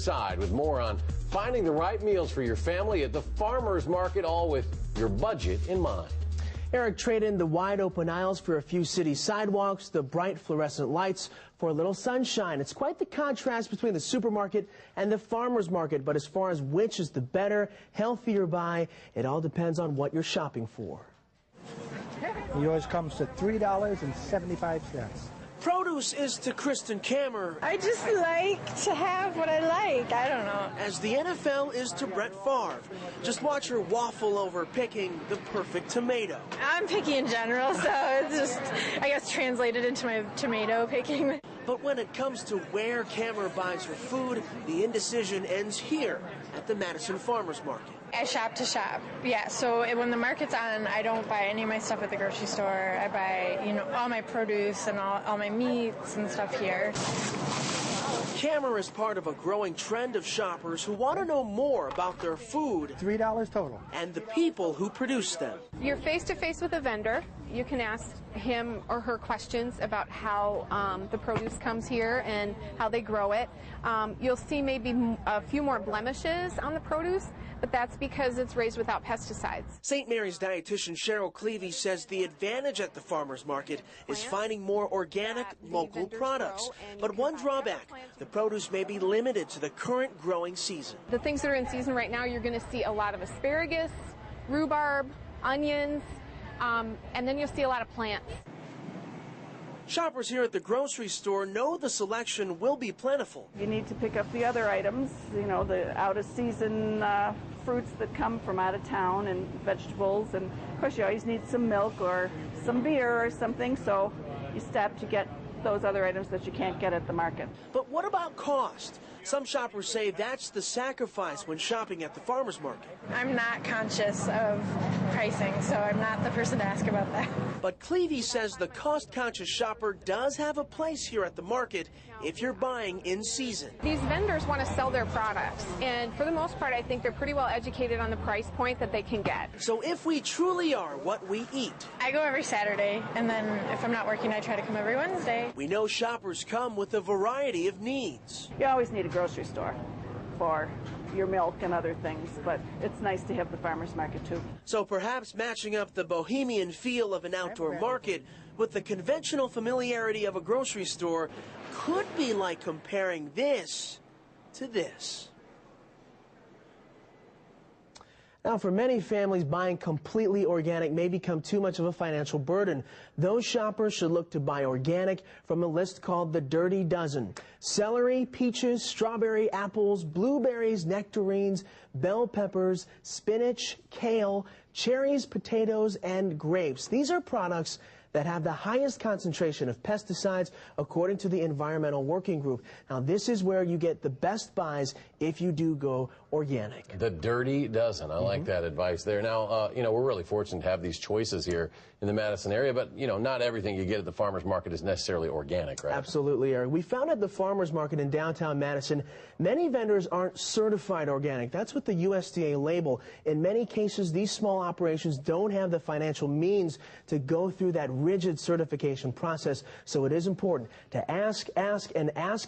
Side with more on finding the right meals for your family at the farmers market, all with your budget in mind. Eric, trade in the wide open aisles for a few city sidewalks, the bright fluorescent lights for a little sunshine. It's quite the contrast between the supermarket and the farmers market, but as far as which is the better, healthier buy, it all depends on what you're shopping for. Yours comes to $3.75. Produce is to Kristen Kammer. I just like to have what I like. I don't know. As the NFL is to Brett Favre. Just watch her waffle over picking the perfect tomato. I'm picky in general, so it's just, I guess, translated into my tomato picking. But when it comes to where Kammer buys her food, the indecision ends here at the Madison Farmers Market. I shop to shop. Yeah, so when the market's on, I don't buy any of my stuff at the grocery store. I buy, all my produce and all my meats and stuff here. Kammer is part of a growing trend of shoppers who want to know more about their food. $3 total. And the people who produce them. You're face-to-face with a vendor. You can ask him or her questions about how the produce comes here and how they grow it. You'll see maybe a few more blemishes on the produce, but that's because it's raised without pesticides. St. Mary's dietitian Cheryl Clevey says the advantage at the farmers market is finding more organic, local products. But one drawback, the produce may be limited to the current growing season. The things that are in season right now, you're going to see a lot of asparagus, rhubarb, onions, and then you'll see a lot of plants. Shoppers here at the grocery store know the selection will be plentiful. You need to pick up the other items, the out-of-season fruits that come from out of town and vegetables. And, of course, you always need some milk or some beer or something, so you stop to get those other items that you can't get at the market. But what about cost? Some shoppers say that's the sacrifice when shopping at the farmers market. I'm not conscious of pricing, so I'm not the person to ask about that. But Clevey says the cost-conscious shopper does have a place here at the market if you're buying in season. These vendors want to sell their products, and for the most part, I think they're pretty well educated on the price point that they can get. So if we truly are what we eat. I go every Saturday, and then if I'm not working, I try to come every Wednesday. We know shoppers come with a variety of needs. You always need a grocery store for your milk and other things, but it's nice to have the farmers market too. So perhaps matching up the bohemian feel of an outdoor market with the conventional familiarity of a grocery store could be like comparing this to this. Now, for many families, buying completely organic may become too much of a financial burden. Those shoppers should look to buy organic from a list called the Dirty Dozen. Celery, peaches, strawberry, apples, blueberries, nectarines, bell peppers, spinach, kale, cherries, potatoes, and grapes. These are products that have the highest concentration of pesticides according to the Environmental Working Group. Now, this is where you get the best buys if you do go organic. The Dirty Dozen. I like that advice there. Now, we're really fortunate to have these choices here in the Madison area, but, not everything you get at the farmers market is necessarily organic, right? Absolutely, Eric. We found at the farmers market in downtown Madison, many vendors aren't certified organic. That's what the USDA label. In many cases, these small operations don't have the financial means to go through that rigid certification process, so it is important to ask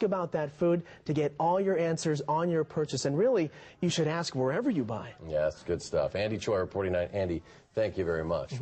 about that food to get all your answers on your purchase. And really, you should ask wherever you buy. Yeah, that's good stuff. Andy Choi reporting tonight. Andy, thank you very much.